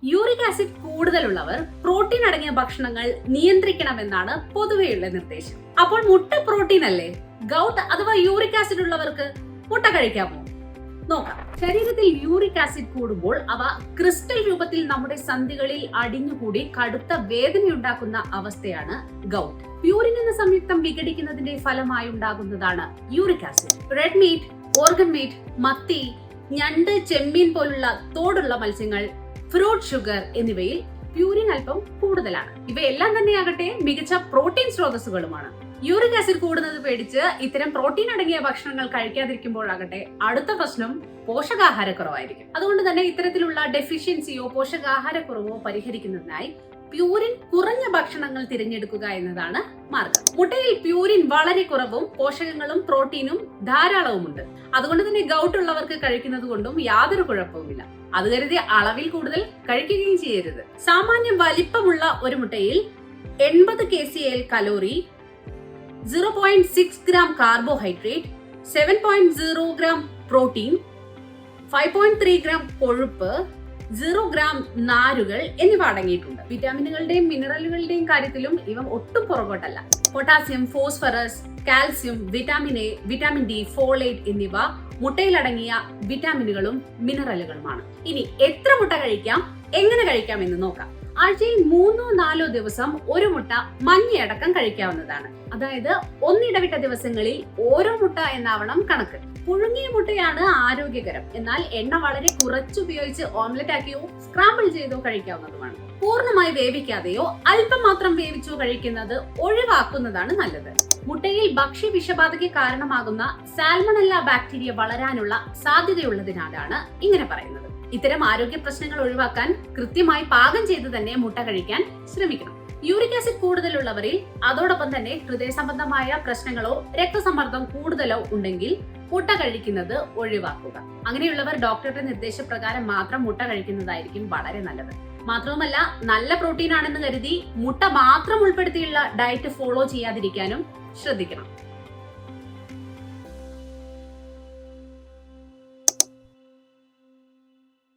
Uric acid കൂടുതലുള്ളവർ protein അടങ്ങിയ ഭക്ഷണങ്ങൾ നിയന്ത്രിക്കണമെന്നാണ് പൊതുവെയുള്ള നിർദ്ദേശം. അപ്പോൾ മുട്ട പ്രോട്ടീൻ അല്ലേ? ഗൗട്ട് അഥവാ യൂറിക് ആസിഡ് ഉള്ളവർക്ക് മുട്ട കഴിക്കാമോ? നോക്കാം. ശരീരത്തിൽ യൂറിക് ആസിഡ് കൂടുമ്പോൾ അവ ക്രിസ്റ്റൽ രൂപത്തിൽ നമ്മുടെ സന്ധികളിൽ അടിഞ്ഞുകൂടി കടുത്ത വേദനയുണ്ടാക്കുന്ന അവസ്ഥയാണ് ഗൗട്ട്. പ്യൂരിൻ എന്ന സംയുക്തം വിഘടിക്കുന്നതിന്റെ ഫലമായി ഉണ്ടാകുന്നതാണ് uric acid. Red meat, organ meet, മത്തി, ഞണ്ട്, ചെമ്മീൻ പോലുള്ള തോടുള്ള മത്സ്യങ്ങൾ, ഫ്രൂട്ട്, ഷുഗർ എന്നിവയിൽ പ്യൂരിൻ അല്പം കൂടുതലാണ്. ഇവയെല്ലാം തന്നെയാകട്ടെ മികച്ച പ്രോട്ടീൻ സ്രോതസ്സുകളുമാണ്. യൂറിക് ആസിഡ് കൂടുന്നത് പേടിച്ച് ഇത്തരം പ്രോട്ടീൻ അടങ്ങിയ ഭക്ഷണങ്ങൾ കഴിക്കാതിരിക്കുമ്പോഴാകട്ടെ അടുത്ത പ്രശ്നം പോഷകാഹാരക്കുറവായിരിക്കും. അതുകൊണ്ട് തന്നെ ഇത്തരത്തിലുള്ള ഡെഫിഷ്യൻസിയോ പോഷകാഹാരക്കുറവോ പരിഹരിക്കുന്നതിനായി പ്യൂരിൻ കുറഞ്ഞ ഭക്ഷണങ്ങൾ തിരഞ്ഞെടുക്കുക എന്നതാണ് മാർഗം. മുട്ടയിൽ പ്യൂരിൻ വളരെ കുറവും പോഷകങ്ങളും പ്രോട്ടീനും ധാരാളവുമുണ്ട്. അതുകൊണ്ട് തന്നെ ഗൗട്ട് ഉള്ളവർക്ക് കഴിക്കുന്നത് കൊണ്ടും യാതൊരു കുഴപ്പവുമില്ല. അത് കരുതി അളവിൽ കൂടുതൽ കഴിക്കുകയും ചെയ്യരുത്. സാമാന്യ വലിപ്പമുള്ള ഒരു മുട്ടയിൽ 80 kcal calorie, 0.6 gram carbohydrate, 7.0 gram protein, 5.3 gram കൊഴുപ്പ്, 0 ഗ്രാം നാരുകൾ എന്നിവ അടങ്ങിയിട്ടുണ്ട്. വിറ്റാമിനുകളുടെയും മിനറലുകളുടെയും കാര്യത്തിലും ഇവ ഒട്ടും പുറകോട്ടല്ല. Potassium, phosphorus, calcium, vitamin A, vitamin D, folate എന്നിവ മുട്ടയിലടങ്ങിയ വിറ്റാമിനുകളും മിനറലുകളുമാണ്. ഇനി എത്ര മുട്ട കഴിക്കാം, എങ്ങനെ കഴിക്കാം എന്ന് നോക്കാം. ആഴ്ചയിൽ 3-4 ദിവസം ഒരു മുട്ട മഞ്ഞയടക്കം കഴിക്കാവുന്നതാണ്. അതായത് ഒന്നിടവിട്ട ദിവസങ്ങളിൽ ഓരോ മുട്ട എന്നാവണം കണക്ക്. പുഴുങ്ങിയ മുട്ടയാണ് ആരോഗ്യകരം. എന്നാൽ എണ്ണ വളരെ കുറച്ചുപയോഗിച്ച് ഓംലെറ്റ് ആക്കിയോ സ്ക്രാമ്പിൾ ചെയ്തോ കഴിക്കാവുന്നതുമാണ്. പൂർണ്ണമായി വേവിക്കാതെയോ അല്പം മാത്രം വേവിച്ചോ കഴിക്കുന്നത് ഒഴിവാക്കുന്നതാണ് നല്ലത്. മുട്ടയിൽ ഭക്ഷ്യ വിഷബാധയ്ക്ക് കാരണമാകുന്ന സാൽമണല്ല ബാക്ടീരിയ വളരാനുള്ള സാധ്യതയുള്ളതിനാലാണ് ഇങ്ങനെ പറയുന്നത്. ഇത്തരം ആരോഗ്യ പ്രശ്നങ്ങൾ ഒഴിവാക്കാൻ കൃത്യമായി പാകം ചെയ്ത് തന്നെ മുട്ട കഴിക്കാൻ ശ്രമിക്കണം. യൂറിക് ആസിഡ് കൂടുതലുള്ളവരിൽ അതോടൊപ്പം തന്നെ ഹൃദയ സംബന്ധമായ പ്രശ്നങ്ങളോ രക്തസമ്മർദ്ദം കൂടുതലോ ഉണ്ടെങ്കിൽ മുട്ട കഴിക്കുന്നത് ഒഴിവാക്കുക. അങ്ങനെയുള്ളവർ ഡോക്ടറുടെ നിർദ്ദേശപ്രകാരം മാത്രം മുട്ട കഴിക്കുന്നതായിരിക്കും വളരെ നല്ലത്. മാത്രവുമല്ല, നല്ല പ്രോട്ടീൻ ആണെന്ന് കരുതി മുട്ട മാത്രം ഉൾപ്പെടുത്തിയുള്ള ഡയറ്റ് ഫോളോ ചെയ്യാതിരിക്കാനും ശ്രദ്ധിക്കണം.